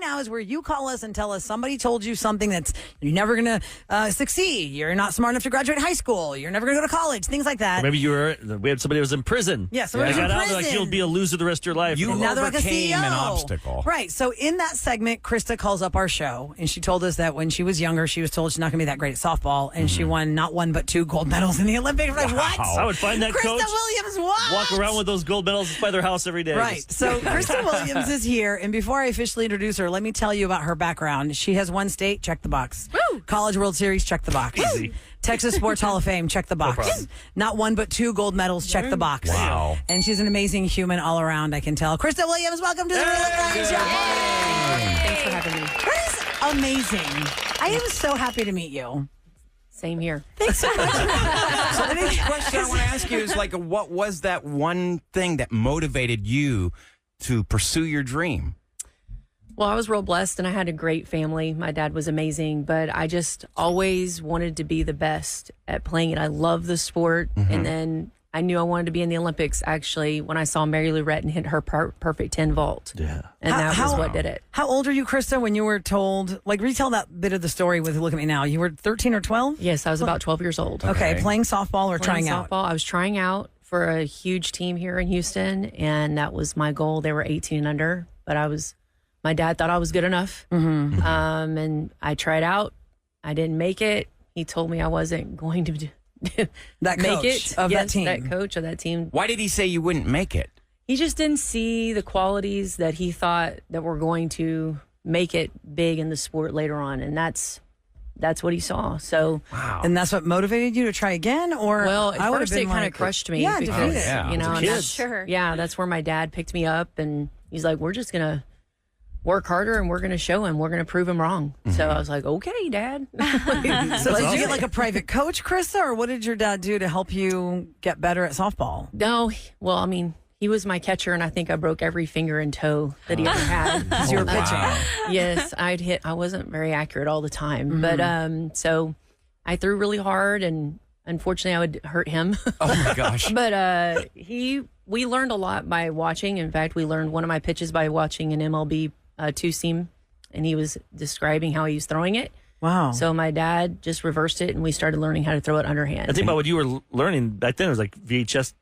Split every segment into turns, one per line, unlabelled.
now is where you call us and tell us somebody told you something that's you're never going to succeed. You're not smart enough to graduate high school. You're never going to go to college. Things like that.
Or maybe we had somebody who was in prison.
Yeah, somebody was in prison.
Like, you'll be a loser the rest of your life.
You overcame an obstacle.
Right. So in that segment, Christa calls up our show, and she told us that when she was younger, she was told she's not going to be that great at softball, and she won not one but 2 gold medals in the Olympics. Like, what?
I would find that
Christa
coach.
Williams, what?
Walk around with those gold medals by their house every day.
Right. So Christa Williams is here, and before I officially introduce her, let me tell you about her background. She has won state, check the box.
Woo!
College World Series, check the box.
Easy.
Texas Sports Hall of Fame, check the box. Not one but 2 gold medals, check the box.
Wow.
And she's an amazing human all around, I can tell. Christa Williams, welcome to the Roula Show.
Thanks for having me.
That is amazing. I am so happy to meet you.
Same here.
Thanks so much.
So the first question I want to ask you is, like, what was that one thing that motivated you to pursue your dream?
Well, I was real blessed and I had a great family. My dad was amazing, but I just always wanted to be the best at playing it. I love the sport. And then I knew I wanted to be in the Olympics, actually, when I saw Mary Lou Retton hit her perfect 10 vault.
Yeah.
And that was what did it.
How old are you, Christa, when you were told, like, retell that bit of the story with Look at Me Now. You were 13 or 12?
Yes, I was about 12 years old.
Okay, playing softball or
Playing
trying out?
softball. I was trying out for a huge team here in Houston, and that was my goal. They were 18 and under, but my dad thought I was good enough. And I tried out. I didn't make it. He told me I wasn't going to
That
make
coach
it.
of
Yes,
that team.
That coach of that team.
Why did he say you wouldn't make it?
He just didn't see the qualities that he thought that were going to make it big in the sport later on. And that's what he saw. So,
Wow.
And that's what motivated you to try again? Or
well, at
I would have
first
been
it kind
like,
of crushed me.
Yeah,
because,
defeated.
yeah.
you know,
As a
and
kid.
that's,
Sure.
yeah, that's where my dad picked me up and he's like, we're just going to work harder and we're going to show him. We're going to prove him wrong. So I was like, okay, Dad.
So did you get like a private coach, Christa, or what did your dad do to help you get better at softball?
No, well, I mean, he was my catcher, and I think I broke every finger and toe that he ever had.
Because you were pitching.
Yes, I wasn't very accurate all the time, but so I threw really hard, and unfortunately, I would hurt him.
Oh my gosh.
But we learned a lot by watching. In fact, we learned one of my pitches by watching an MLB two-seam, and he was describing how he was throwing it.
Wow.
So my dad just reversed it, and we started learning how to throw it underhand.
I think about what you were learning back then. It was like VHS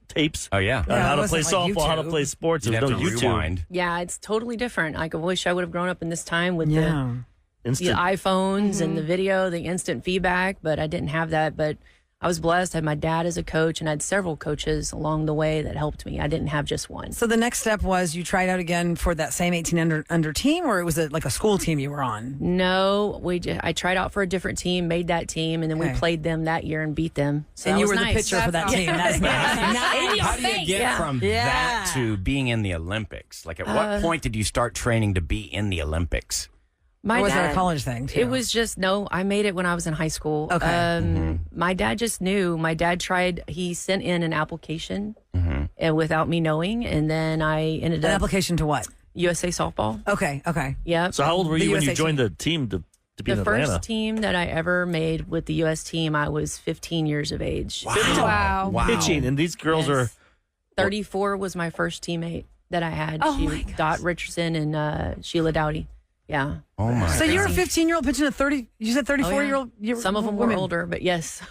tapes.
Oh, yeah.
Yeah,
how
it
to play
wasn't like
softball, how to
YouTube.
play sports.
You'd
There
have
was
to
no YouTube.
rewind.
Yeah, it's totally different. Like, I wish I would have grown up in this time with
Yeah.
the
Instant.
iPhones and the video, the instant feedback, but I didn't have that. But I was blessed. I had my dad as a coach, and I had several coaches along the way that helped me. I didn't have just one.
So the next step was you tried out again for that same 18 under team, or it was like a school team you were on?
No, I tried out for a different team, made that team, and then we
Okay.
played them that year and beat them. So
And
that
you
was
were the
nice.
pitcher for that team. That's nice.
How do you get from that to being in the Olympics? Like, at what point did you start training to be in the Olympics?
My
Or was
dad,
it a college thing, too?
It was just, no, I made it when I was in high school.
Okay.
My dad just knew. My dad he sent in an application without me knowing, and then I ended
An
up
application to what?
USA softball.
Okay.
Yeah.
So how old were
The
you when you
USA
joined the team to be in
The
Atlanta?
first team that I ever made with the U.S. team, I was 15 years of age.
Wow.
Pitching, and these girls are
34 was my first teammate that I had.
Oh,
she
my
was
gosh.
Dot Richardson and Sheila Dowdy. Yeah.
Oh, my
So you're a 15-year-old pitching a 30, you said 34-year-old?
Some of them were older, but yes.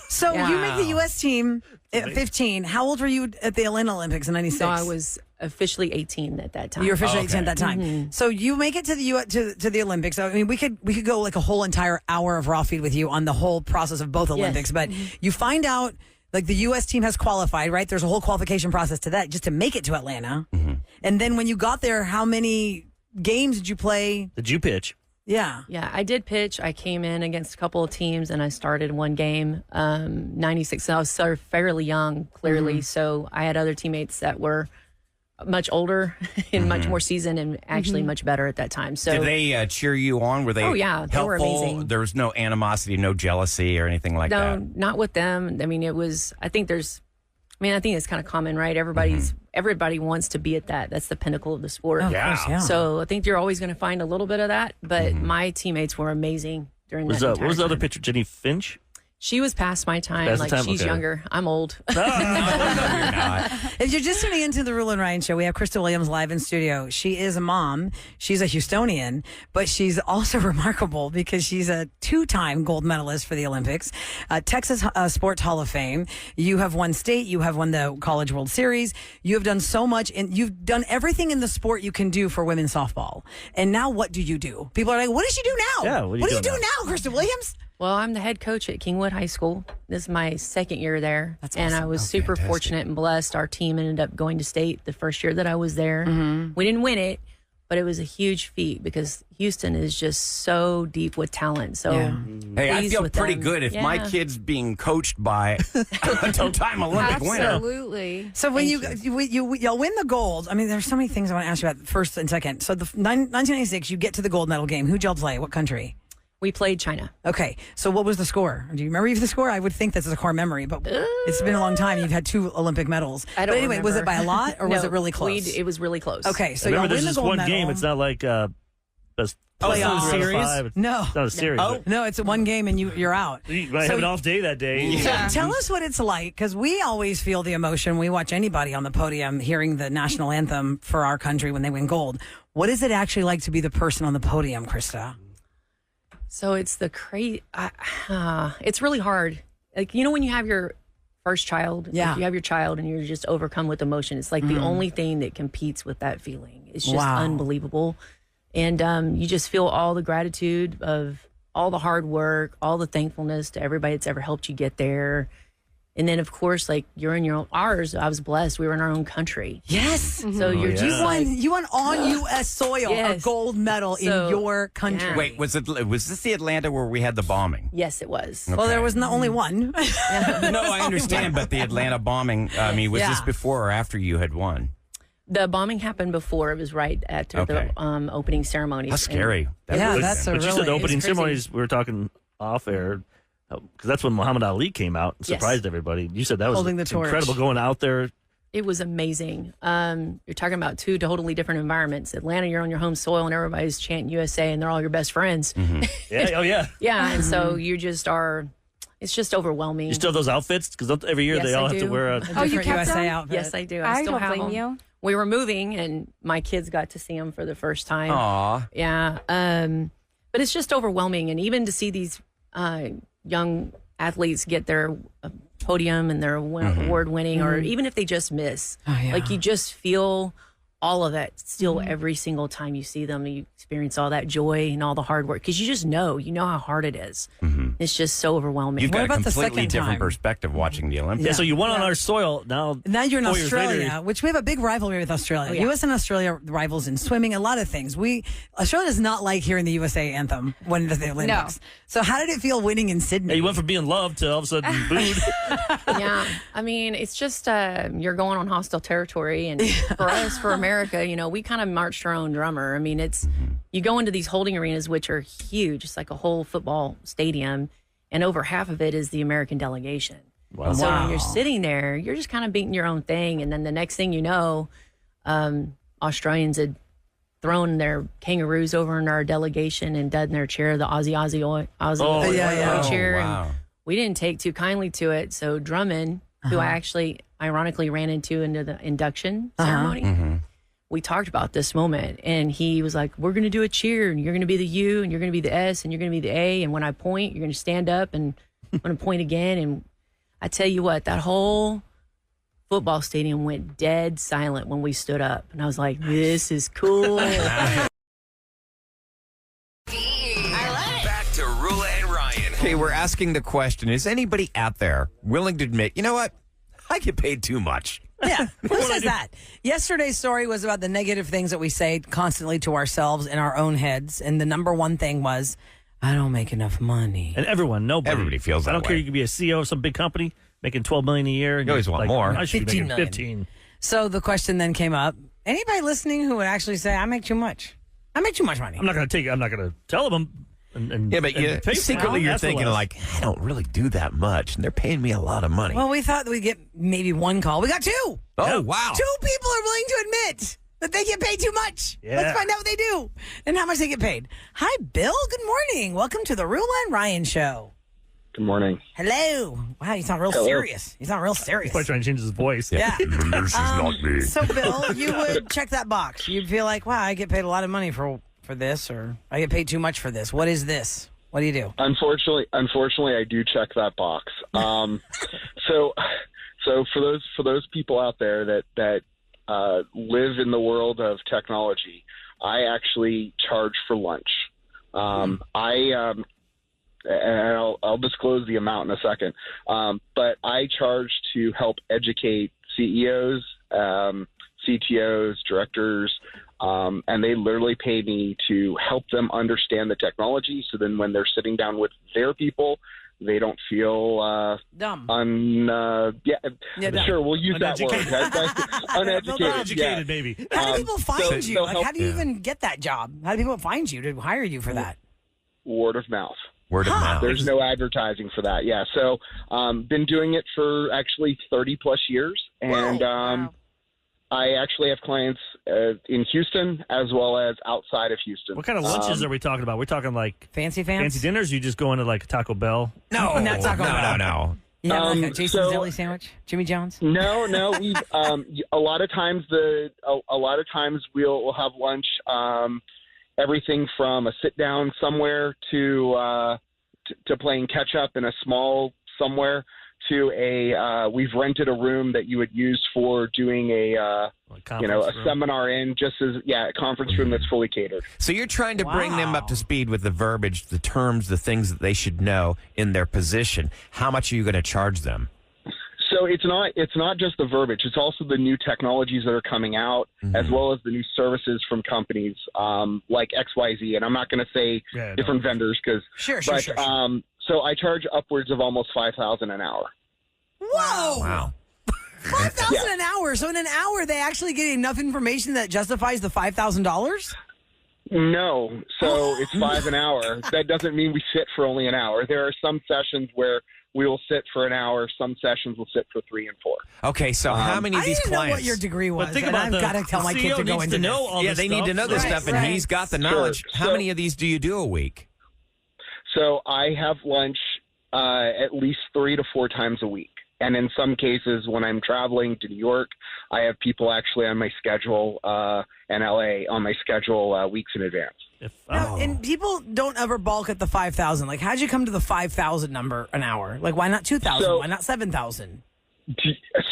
So you make the
Wow.
U.S. team at 15. How old were you at the Atlanta Olympics in 96?
So I was officially 18 at that time.
You were officially 18 at
Okay.
that time. So you make it to to the Olympics. I mean, we could go like a whole entire hour of raw feed with you on the whole process of both Olympics. But you find out like the U.S. team has qualified, right? There's a whole qualification process to that just to make it to Atlanta. And then when you got there, how many games did you play?
did you pitch?
Yeah.
Yeah, I did pitch. I came in against a couple of teams and I started one game, 96. So I was sort of fairly young, clearly. So I had other teammates that were much older and much more seasoned and actually much better at that time. So
Did they cheer you on? Were they
Oh, yeah, they were
helpful?
amazing.
There was no animosity, no jealousy or anything like
no,
that?
not with them. I mean, I think it's kind of common, right? Everybody wants to be at that. That's the pinnacle of the sport.
Oh, of course, yeah.
So I think you're always going to find a little bit of that. But my teammates were amazing during that.
What was the other
time.
pitcher? Jenny Finch?
She was past my time.
Past the
Like,
time?
she's
Okay.
younger. I'm old.
No, you're not.
If you're just tuning into the Roula and Ryan show, we have Christa Williams live in studio. She is a mom. She's a Houstonian, but she's also remarkable because she's a 2-time gold medalist for the Olympics, Texas Sports Hall of Fame. You have won state. You have won the College World Series. You have done so much, and you've done everything in the sport you can do for women's softball. And now what do you do? People are like, what does she do now?
Yeah, what do you do
now, Christa Williams?
Well, I'm the head coach at Kingwood High School. This is my second year there.
That's
and
awesome.
I was
Oh,
super
fantastic.
fortunate and blessed. Our team ended up going to state the first year that I was there. We didn't win it, but it was a huge feet because Houston is just so deep with talent. So
Hey, I
pleased
feel
with
pretty
them.
good if my
Yeah.
kid's being coached by a two-time Olympic winner.
Absolutely.
So when y'all win the gold, I mean, there's so many things I want to ask you about first and second. So the 1996, you get to the gold medal game. Who'd y'all play? What country?
We played China.
Okay, so what was the score? Do you remember the score? I would think that's a core memory, but it's been a long time. You've had 2 Olympic medals.
I don't
But anyway, was it
remember.
by a lot or was
No,
it really close?
It was really close.
Okay, so y'all
Remember,
win
this
the
is
gold
one
medal.
game. It's not like a
it's not a
3 out of
series?
5.
No.
It's not a series.
Oh.
but
No, it's one game and you're out.
You might
So-
have an off day that day.
So tell us what it's like, because we always feel the emotion. We watch anybody on the podium hearing the national anthem for our country when they win gold. What is it actually like to be the person on the podium, Christa?
So it's the crazy. It's really hard. Like, you know, when you have your first child,
Yeah.
like you have your child and you're just overcome with emotion. It's like the only thing that competes with that feeling. It's just
Wow.
unbelievable. And you just feel all the gratitude of all the hard work, all the thankfulness to everybody that's ever helped you get there. And then, of course, like you're in your own, ours, I was blessed. We were in our own country.
Yes.
So you're
yeah.
just like,
You won on U.S. soil a
Yes.
gold medal
So,
in your country.
yeah.
Wait, was this the Atlanta where we had the bombing?
yes, it was.
Well, there was not only one.
No, I understand, but the Atlanta bombing, I mean, was this
Yeah.
before or after you had won?
The bombing happened before. It was right after
Okay.
the opening ceremonies.
How scary. That
Yeah,
would've
that's
been.
a
But you said
really-
the opening
it's crazy.
ceremonies, we were talking off air, because that's when Muhammad Ali came out and
Yes.
surprised everybody. You said that was
Holding the torch.
incredible going out there.
It was amazing. You're talking about 2 totally different environments. Atlanta, you're on your home soil and everybody's chanting USA and they're all your best friends.
Yeah, oh yeah.
Yeah, and so you just are, it's just overwhelming.
You still have those outfits? Because every year
Yes,
they all
I
have to
do.
wear a...
Oh, you
Different
kept
USA
them?
outfit.
Yes, I do.
I
still
don't
have
blame
them.
you.
We were moving and my kids got to see them for the first time.
Aw.
Yeah. But it's just overwhelming. And even to see these young athletes get their podium and their award winning, or even if they just miss,
Oh, yeah.
like you just feel all of that still every single time you see them. You experience all that joy and all the hard work because you know how hard it is. It's just so overwhelming.
You've
What
got a
about the
completely
second
different
time?
perspective watching the Olympics.
Yeah, so you won on our soil. Now
Now you're in
4 years later,
Australia, which we have a big rivalry with Australia.
yeah.
U.S. and Australia rivals in swimming, a lot of things. Australia does not like hearing the USA anthem when the Olympics. So how did it feel winning in Sydney?
yeah, you went from being loved to all of a sudden booed.
Yeah, I mean, it's just you're going on hostile territory, and for us, for America, we kind of marched our own drummer. I mean, it's you go into these holding arenas, which are huge. It's like a whole football stadium, and over half of it is the American delegation.
Wow.
So when you're sitting there, you're just kind of beating your own thing, and then the next thing you know, Australians had thrown their kangaroos over in our delegation and done their chair, the Aussie
Oh,
yeah.
chair.
Oh,
and
wow.
we didn't take too kindly to it. So Drummond, who I actually ironically ran into the induction ceremony, we talked about this moment, and he was like, "We're going to do a cheer, and you're going to be the U, and you're going to be the S, and you're going to be the A, and when I point, you're going to stand up, and I'm going to point again." And I tell you what, that whole football stadium went dead silent when we stood up, and I was like, "This is cool."
Back to Roula and Ryan.
Okay, we're asking the question, is anybody out there willing to admit, you know what? I get paid too much.
Yeah, who says that? Yesterday's story was about the negative things that we say constantly to ourselves in our own heads, and the number one thing was, I don't make enough money.
And everybody
feels
I
that
don't care.
way.
You could be a CEO of some big company making $12 million a year. And
You always
you're
want
like,
more.
I should be
15
making
million.
15.
So the question then came up, anybody listening who would actually say, I make too much? I make too much money.
I'm not going to tell them. And
Yeah, but
and pay for
secretly
it.
you're
Ask for
thinking
less.
like, I don't really do that much, and they're paying me a lot of money.
Well, we thought that we'd get maybe one call. We got 2.
oh,
yeah.
wow.
2 people are willing to admit that they get paid too much.
Yeah.
Let's find out what they do and how much they get paid. Hi, Bill. Good morning. Welcome to the Roula and Ryan Show.
Good morning.
Hello. Wow, you sound real serious. You sound real serious.
He's probably trying to change his voice.
Yeah.
This is not me.
So, Bill, you would check that box. You'd feel like, wow, I get paid a lot of money for this, or I get paid too much for this. What is this? What do you do?
Unfortunately, I do check that box. So for those people out there that live in the world of technology, I actually charge for lunch. And I'll disclose the amount in a second. But I charge to help educate CEOs, CTOs, directors, and they literally pay me to help them understand the technology. So then when they're sitting down with their people, they don't feel
dumb.
Sure, we'll use that word. Uneducated.
Uneducated, baby.
How do people find you? Like, how do you
Yeah.
even get that job? How do people find you to hire you for that?
Word of mouth.
Word of mouth.
There's no advertising for that. Yeah. So, been doing it for actually 30 plus years. And,
Wow.
I actually have clients in Houston as well as outside of Houston.
What kind of lunches are we talking about? We're talking like
Fancy
fancy dinners? You just going to like Taco Bell?
No, not Taco Bell.
No.
You have like a Jason's
so-
Deli sandwich? Jimmy John's?
No, we've a lot of times we'll have lunch. Everything from a sit down somewhere to playing catch up in a small somewhere to we've rented a room that you would use for doing a
conference room?
seminar in a conference room that's fully catered.
So you're trying to bring them up
Wow.
to speed with the verbiage, the terms, the things that they should know in their position. How much are you going to charge them?
So it's not just the verbiage. It's also the new technologies that are coming out, as well as the new services from companies like XYZ. And I'm not going to say different vendors because
Sure.
So I charge upwards of almost $5,000 an hour.
Whoa!
Wow.
$5,000 an hour. So in an hour, they actually get enough information that justifies the $5,000?
No, so it's $5 an hour. That doesn't mean we sit for only an hour. There are some sessions where we will sit for an hour. Some sessions will sit for 3 and 4.
Okay, so how many of
I
these
didn't know
clients?
what your degree was.
But think
and
about
I've got to tell my
the
kid to
CEO
go
needs
into
to know
this.
all
Yeah,
this
they need
stuff.
to know this
Right,
stuff, and
right.
he's got the knowledge. How
So-
many of these do you do a week?
So I have lunch at least 3 to 4 times a week. And in some cases, when I'm traveling to New York, I have people actually on my schedule and LA on my schedule weeks in advance.
No, and people don't ever balk at the 5,000. Like, how'd you come to the 5,000 number an hour? Like, why not 2,000?
So-
Why not 7,000?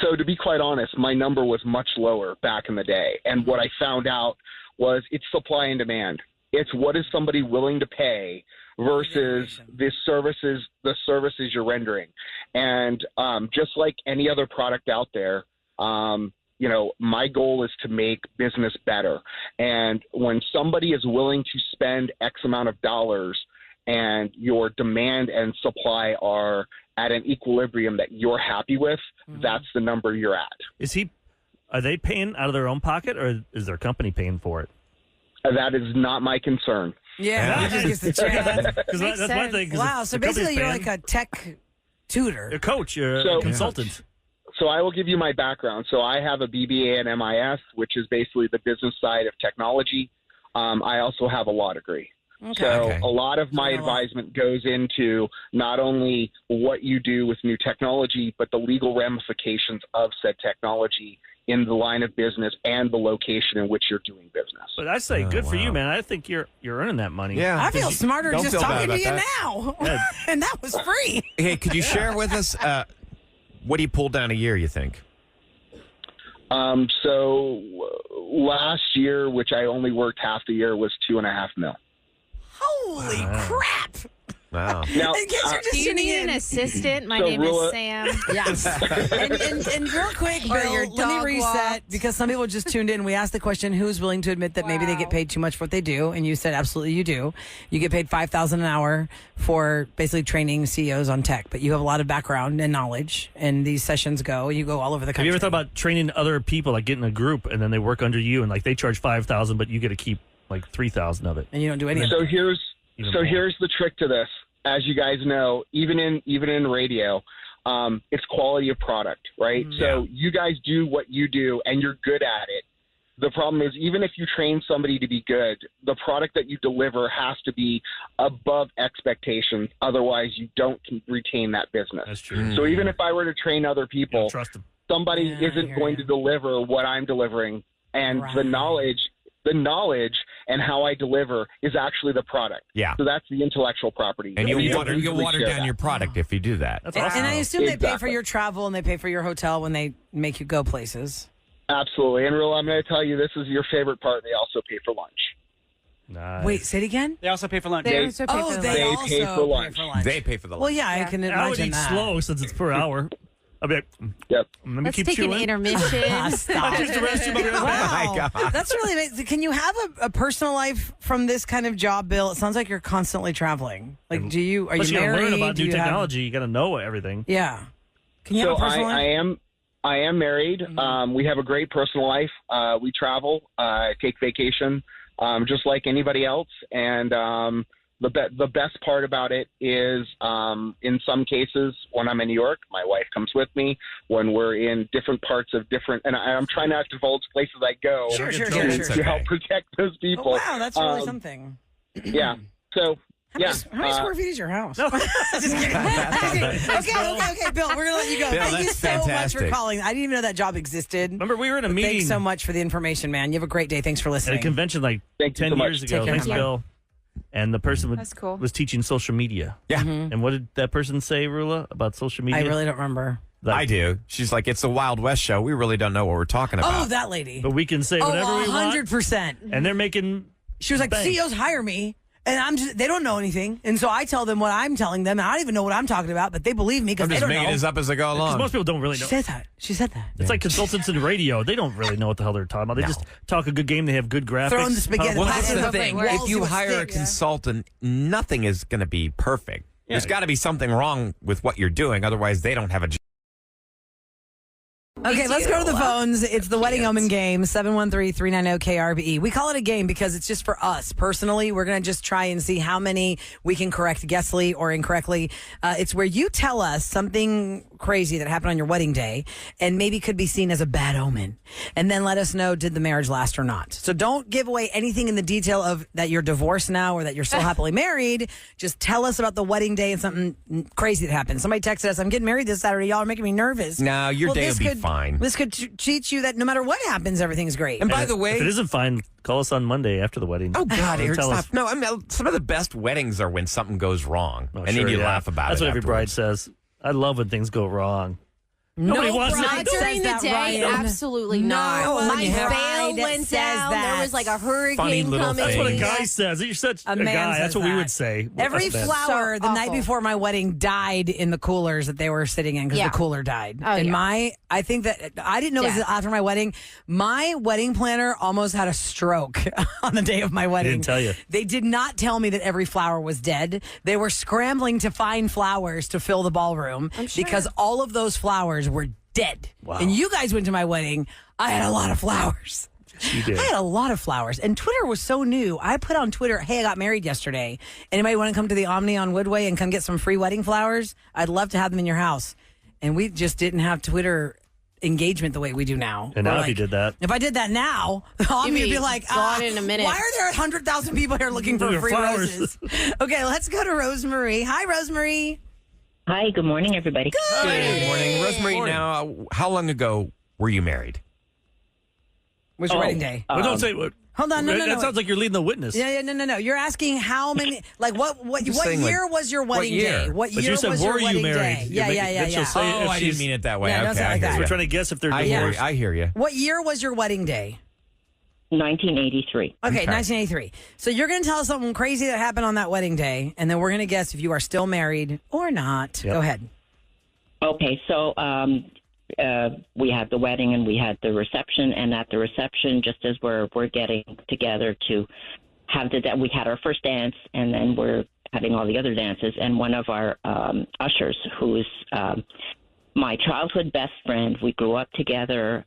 So to be quite honest, my number was much lower back in the day. And what I found out was it's supply and demand. It's what is somebody willing to pay versus the services you're rendering. And just like any other product out there, my goal is to make business better. And when somebody is willing to spend X amount of dollars and your demand and supply are at an equilibrium that you're happy with, that's the number you're at.
Are they paying out of their own pocket, or is their company paying for it?
That is not my concern.
Yeah, he just gets the check.
Because that's one thing. 'cause
Wow,
if
so
the company's
basically you're
paying,
like a tech tutor.
a coach, you're
So-
a consultant.
So I will give you my background. So I have a BBA and MIS, which is basically the business side of technology. I also have a law degree. So
Okay.
a lot of my advisement goes into not only what you do with new technology, but the legal ramifications of said technology in the line of business and the location in which you're doing business.
But I say, good for you, man. I think you're earning that money.
Yeah.
I feel smarter
don't
just
feel bad
talking to
about
you
that.
now.
Yeah.
And that was free.
Hey, could you share with us what do you pull down a year, you think?
So last year, which I only worked half the year, was $2.5 million.
Holy crap.
Wow.
Now,
In case you're just
Do you
tuning
need
in.
an assistant? My
So
name
Roula-
is Sam.
Yes. and real quick,
Or your
Bill, let me
dog
reset
walked.
because some people just tuned in. We asked the question, who's willing to admit that maybe they get paid too much for what they do? And you said, absolutely, you do. You get paid $5,000 an hour for basically training CEOs on tech, but you have a lot of background and knowledge, and these sessions you go all over the
Have
country.
you ever thought about training other people, like getting a group, and then they work under you, and like they charge $5,000, but you get to keep like $3,000 of it?
And you don't do any of
So
it.
here's
Even
so
more.
here's the trick to this. As you guys know, even in radio, it's quality of product, right? So you guys do what you do, and you're good at it. The problem is, even if you train somebody to be good, the product that you deliver has to be above expectations. Otherwise, you don't retain that business.
That's true.
So even if I were to train other people,
trust them.
somebody isn't going to deliver what I'm delivering. And the knowledge and how I deliver is actually the product.
Yeah.
So that's the intellectual property.
And you'll water down
that.
your product if you do that.
That's awesome.
And I assume they pay for
Exactly.
your travel and they pay for your hotel when they make you go places.
Absolutely. And Roula, I'm going to tell you, this is your favorite part. They also pay for lunch.
Nice.
Wait, say it again?
They also pay for lunch.
They also pay for
They
They
also
pay for lunch.
They pay for the lunch.
Well, yeah, I can
I would
imagine
eat
that.
slow since it's per hour. I'll be like,
Yep.
let me
Let's
keep
take
chewing.
an intermission.
Stop.
I'll use the restroom. I'll be right back.
Oh, my God.
That's really amazing. Can you have a personal life from this kind of job, Bill? It sounds like you're constantly traveling. Like, are
Plus,
you
you gotta
married?
learn about
Do
new
you have-
technology. You got to know everything.
Yeah. Can you have a personal life?
I am married.
Mm-hmm.
We have a great personal life. We travel, take vacation, just like anybody else. And the best part about it is, in some cases, when I'm in New York, my wife comes with me. When we're in different parts of and I'm trying not to divulge places I go
Sure.
to help protect those people.
Oh, wow, that's really something.
Yeah. So.
How many square feet is your house? Just kidding. Okay, Bill, we're going to let you go.
Bill,
Thank you
that's
so much
fantastic.
for calling. I didn't even know that job existed.
Remember, we were in a meeting
Thanks so much for the information, man. You have a great day. Thanks for
at
listening.
a convention like
Thank you
10
so much.
years ago.
Take care.
Thanks,
Bye.
Bill. And the person
That's cool.
was teaching social media.
Yeah.
And what did that person say, Roula, about social media?
I really don't remember.
Like,
I do. She's like, it's a Wild West show. We really don't know what we're talking about.
Oh, that lady.
But we can say whatever we want.
100%.
And they're making.
She was like,
bank.
CEOs hire me. And they don't know anything. And so I tell them what I'm telling them. And I don't even know what I'm talking about, but they believe me because
I'm
they
just
don't
making
know.
this up as I go
Because
along.
most people don't really
She
know.
said that. She said that.
It's like consultants in radio. They don't really know what the hell they're talking about. They just talk a good game. They have good graphics.
Throwing the spaghetti.
Well,
Well,
that's
and
the
the
thing.
walls
If you
would
hire a
stick, yeah.
consultant, nothing is going to be perfect. There's got to be something wrong with what you're doing. Otherwise, they don't have a job.
Okay, let's go to the phones. It's the Wedding Omen game, 713-390-KRBE. We call it a game because it's just for us. Personally, we're going to just try and see how many we can correct guessly or incorrectly. It's where you tell us something crazy that happened on your wedding day and maybe could be seen as a bad omen. And then let us know, did the marriage last or not? So don't give away anything in the detail of that you're divorced now or that you're still happily married. Just tell us about the wedding day and something crazy that happened. Somebody texted us, I'm getting married this Saturday. Y'all are making me nervous.
No, your day
this
will be
could-
fine.
This could teach you that no matter what happens, everything's great.
And by
If-
the way,
if it isn't fine, call us on Monday after the wedding.
oh God, Eric,
Tell us.
stop. No, I mean, some of the best weddings are when something goes wrong,
Oh,
and
sure,
then you
yeah.
laugh about
That's
it.
what every bride
afterwards.
says. I love when things go wrong. Nobody wants
bride
it.
says
During the
that,
day,
Ryan.
absolutely
No
not.
one
My
bride
veil went
says
down.
that.
There was like a
Funny
hurricane
little
coming.
That's what a
thing.
guy says. You're such a
man
guy.
says
That's what we
that.
would say.
Every
Us men.
flower
So
the night
awful.
before my wedding died in the coolers that they were sitting in because
Yeah.
the cooler died.
Oh,
and
yeah.
I think that I didn't know it was
Yeah.
after my wedding. My wedding planner almost had a stroke on the day of my wedding.
didn't tell you.
They did not tell me that every flower was dead. They were scrambling to find flowers to fill the ballroom because all of those flowers were dead.
Wow.
And you guys went to my wedding. I had a lot of flowers.
She did.
I had a lot of flowers, and Twitter was so new. I put on Twitter, hey, I got married yesterday. Anybody want to come to the Omni on Woodway and come get some free wedding flowers? I'd love to have them in your house. And we just didn't have Twitter engagement the way we do now.
And now
We're
if you did that.
If I did that now, Omni would
be
be like,
gone in a minute.
why are there 100,000 people here looking for
Your
free
flowers.
roses? Okay, let's go to Rosemary. Hi, Rosemary.
Hi, good morning, everybody.
Good morning, Rosemary. Now, how long ago were you married?
Was your wedding day?
Well, don't say what.
Hold on, no.
That sounds like you're leading the witness.
Yeah, no. You're asking how many, like what
just saying, like,
year was your wedding
year?
day? What
But
year
you said,
was your
were you
wedding
Oh,
married?
day?
You're
Yeah,
making-
yeah.
then she'll say if
I didn't
she's-
mean it that way.
Yeah, don't
okay,
say it
I
like
hear
that.
We're
you.
trying to guess if they're
I
divorced.
hear you.
What year was your wedding day?
1983.
Okay,
Okay.
1983. So you're going to tell us something crazy that happened on that wedding day, and then we're going to guess if you are still married or not.
Yep.
Go ahead.
Okay, so we had the wedding and we had the reception, and at the reception, just as we're getting together to have we had our first dance, and then we're having all the other dances, and one of our ushers, who's my childhood best friend, we grew up together,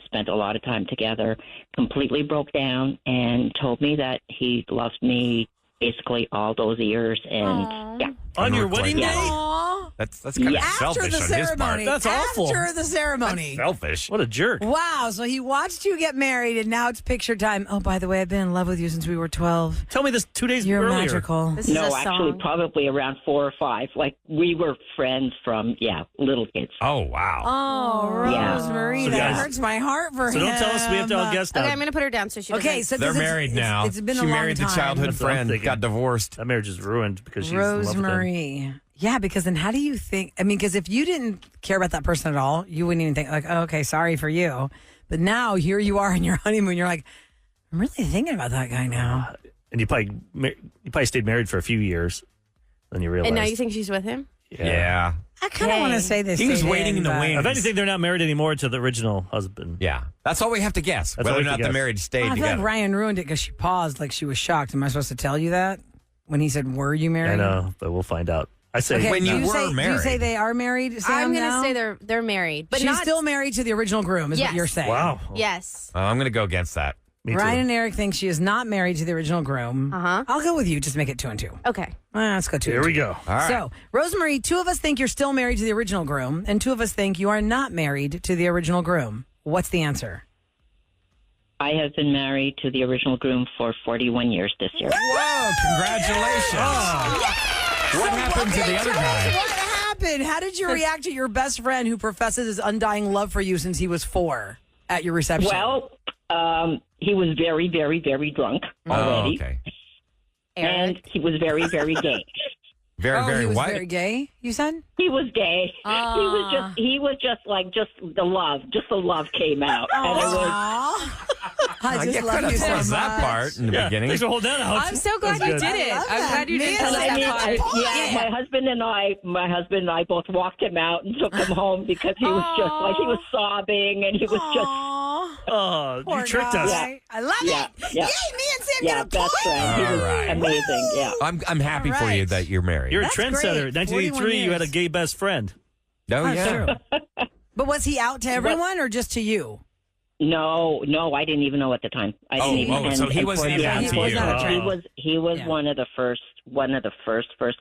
spent a lot of time together, completely broke down and told me that he loved me basically all those years, and yeah.
On your wedding
like
day?
Aw.
That's kind of
After
selfish
the
on his part.
ceremony.
That's awful.
After the ceremony.
Selfish.
What a jerk.
Wow. So he watched you get married, and now it's picture time. Oh, by the way, I've been in love with you since we were 12.
Tell me this 2 days
You're
earlier.
magical.
This is
No,
a
actually,
song.
probably around 4 or 5. Like, we were friends from, little kids.
Oh, wow.
Oh,
Yeah.
Rosemary,
So
that
guys-
hurts my heart for
So
him.
don't tell us we have to outguess now.
Okay, I'm going to put her down so she doesn't.
Okay, so
They're
'cause it's-
married now.
It's been
she
a long
married
time.
the childhood
That's what I'm
friend,
thinking.
got divorced.
That marriage is ruined because she's in love with him.
Rosemary. Yeah, because then how do you think? I mean, because if you didn't care about that person at all, you wouldn't even think like, oh, okay, sorry for you. But now here you are in your honeymoon. You're like, I'm really thinking about that guy now.
And you probably stayed married for a few years. Then you realize.
And now you think she's with him?
Yeah.
I kind of want to say this.
He was waiting in the wings.
If anything, they're not married anymore to the original husband.
Yeah. That's all we have to guess.
That's all
whether
we
or
have
not
to
the
guess.
marriage stayed
I feel
together.
like Ryan ruined it because she paused like she was shocked. Am I supposed to tell you that when he said, "Were you married?"
I know, but we'll find out. I say
Okay,
When
do
you were
say, Do you
married.
say they are married? Sam,
I'm going
now?
to say they're married, but
She's
not
still married to the original groom, is what
Yes.
you're saying.
Wow.
Yes.
I'm going to go against that.
Me
Ryan
too.
and Eric think she is not married to the original groom.
Uh-huh.
I'll go with you. Just make it 2 and 2.
Okay.
Let's go 2
Here
and
we
2.
go.
All right.
So, Rosemary, 2 of us think you're still married to the original groom, and 2 of us think you are not married to the original groom. What's the answer?
I have been married to the original groom for 41 years this year.
Whoa, congratulations. What happened to the other guy?
What happened? How did you react to your best friend who professes his undying love for you since he was 4 at your reception?
Well, he was very, very, very drunk
Oh,
already.
okay.
And he was very, very gay.
Very, very
he was
white.
very gay, you said?
He was gay. He was just the love came out. And it was,
I just
could
love
have
you so
told
much.
us that part in the
Yeah,
beginning.
thanks for holding that out.
I'm so glad
That's
you
good.
did it.
love
I'm
that.
glad you didn't tell us
Man,
that part.
my husband and I both walked him out and took him home because he was just like, he was sobbing and he was just,
Aw,
Oh,
poor
you tricked
guy.
us.
I love
Yeah,
it.
yeah.
Yay, me and Sam
yeah,
get a point.
that's right. He was
All right.
amazing. Yeah.
I'm happy
All
for you
right.
that you're married.
You're a
That's
trendsetter.
great.
1983, you had a
41
gay best friend.
Oh,
That's
yeah.
true. But was he out to everyone or just to you?
No, I didn't even know at the time. I didn't even.
so he wasn't even out to
was
you.
not a trend.
He was
Yeah.
one of the first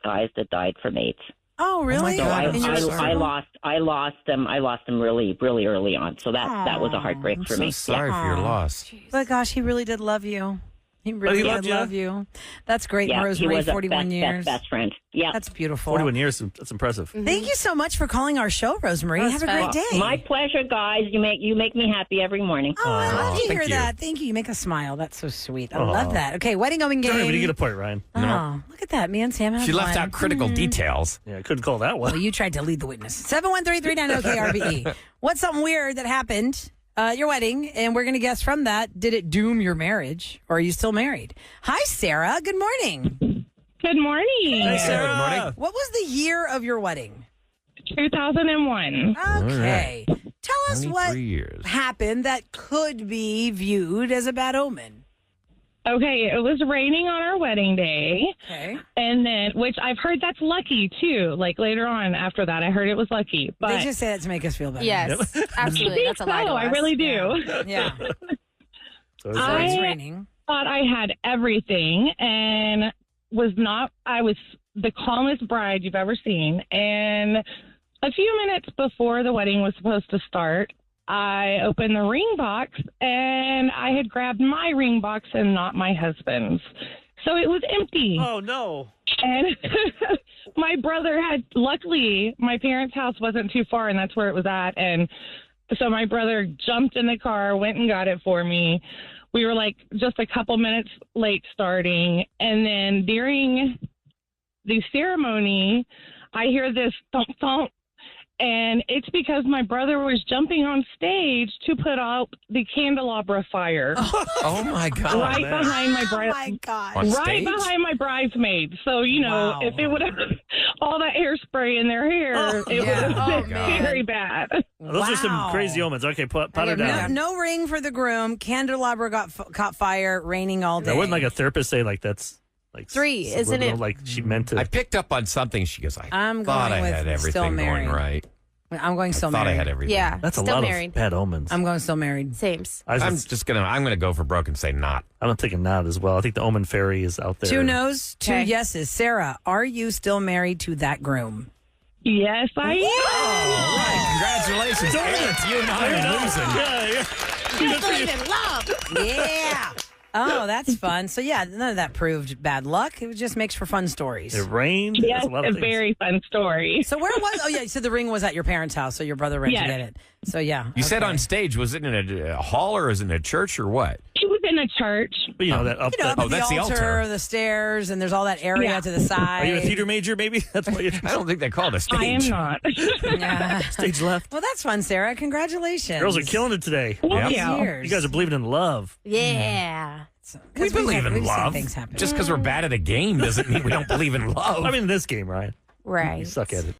guys that died from AIDS.
Oh, really?
So
God, I'm
In your
so
circle?
I lost him really, really early on. So that was a heartbreak for
I'm
me.
so sorry for your loss.
But gosh, he really did love you. He really
he
did
loved you?
love you. That's great,
Yeah, he
Rosemary.
was a
41 years.
best friend. Yeah.
That's beautiful.
41 years. That's impressive.
Thank you so much for calling our show, Rosemary.
That's
Have a great
fun.
day.
My pleasure, guys. You make me happy every morning.
Oh, I love to
thank
hear
you.
that. Thank you. You make us smile. That's so sweet. I
Aw.
love that. Okay, wedding going game.
Sorry, we didn't get a point, Ryan.
Oh, look at that. Me and Sam had
She left
one.
out critical details.
Yeah, I couldn't call that
Well,
one.
you tried to lead the witness. 713-390-KRBE. What's something weird that happened at your wedding? And we're going to guess from that, did it doom your marriage? Or are you still married? Hi, Sarah. Good morning.
Good morning.
Hey, Sarah.
Good morning.
What was the year of your wedding?
2001.
Okay. Tell us
23
what
years.
happened that could be viewed as a bad omen.
Okay, it was raining on our wedding day.
Okay.
And then, which I've heard that's lucky too. Like later on after that, I heard it was lucky. But
They just say that to make us feel better.
Yes, absolutely. That's a lie to
I
us.
really do.
Yeah.
So
So
I-
it's raining.
Thought I had everything and I was the calmest bride you've ever seen. And a few minutes before the wedding was supposed to start, I opened the ring box and I had grabbed my ring box and not my husband's. So it was empty.
Oh, no.
And my brother luckily, my parents' house wasn't too far, and that's where it was at. And so my brother jumped in the car, went and got it for me. We were like just a couple minutes late starting. And then during the ceremony, I hear this thump thump. And it's because my brother was jumping on stage to put out the candelabra fire
Oh, my God.
right
man.
behind my
Oh
bride.
my God.
On
Right
stage?
behind my bridesmaids. So,
Wow.
if it would have all that hairspray in their hair, it would have
Oh,
been
man.
very bad.
Those are some crazy omens. Okay, pot her
No,
down.
no ring for the groom. Candelabra caught fire. Raining all day.
That wasn't like a therapist say like that's like
3, isn't
subliminal,
it?
like she meant to.
I picked up on something. She goes,
I'm
thought
going
I
with
had
still
everything
married.
going right.
I'm going still
Thought
married.
I had everything.
Yeah,
That's a
still
lot
married.
of bad omens.
I'm going still married.
Sames.
I'm
I'm gonna go for broke and say not.
thinking not as well. I think the omen fairy is out there.
2 no's, 2
Okay.
yeses. Sarah, are you still married to that groom?
Yes, I am.
All right, congratulations.
Darn
Hey,
it.
it's you and I are losing.
Yeah.
Believe in love.
Yeah. Oh, that's fun. So yeah, none of that proved bad luck. It just makes for fun stories.
It rained.
Yes,
That's a lot
a
of things.
very fun story.
So where was? Oh yeah, you said the ring was at your parents' house, so your brother rented
Yes.
it. So yeah,
You said
okay.
on stage, was it in a hall or was it in a church or what?
It was in a church.
But you know that up.
You know,
that,
up
Oh,
at
that's
the
the
altar,
altar.
the stairs, and there's all that area
Yeah.
to the side.
are you a theater major? Maybe that's why you
I don't think they call it a stage.
I am not.
Yeah.
stage left.
Well, that's fun, Sarah. Congratulations.
Girls are killing it today.
Thank
Yeah.
you.
Years.
You guys are believing in love.
Yeah.
So- 'cause
We
we've
believe in
we've seen
love.
things happen.
Just because we're bad at a game doesn't mean we don't believe in love.
I mean, in this game, Ryan.
Right.
You suck at it.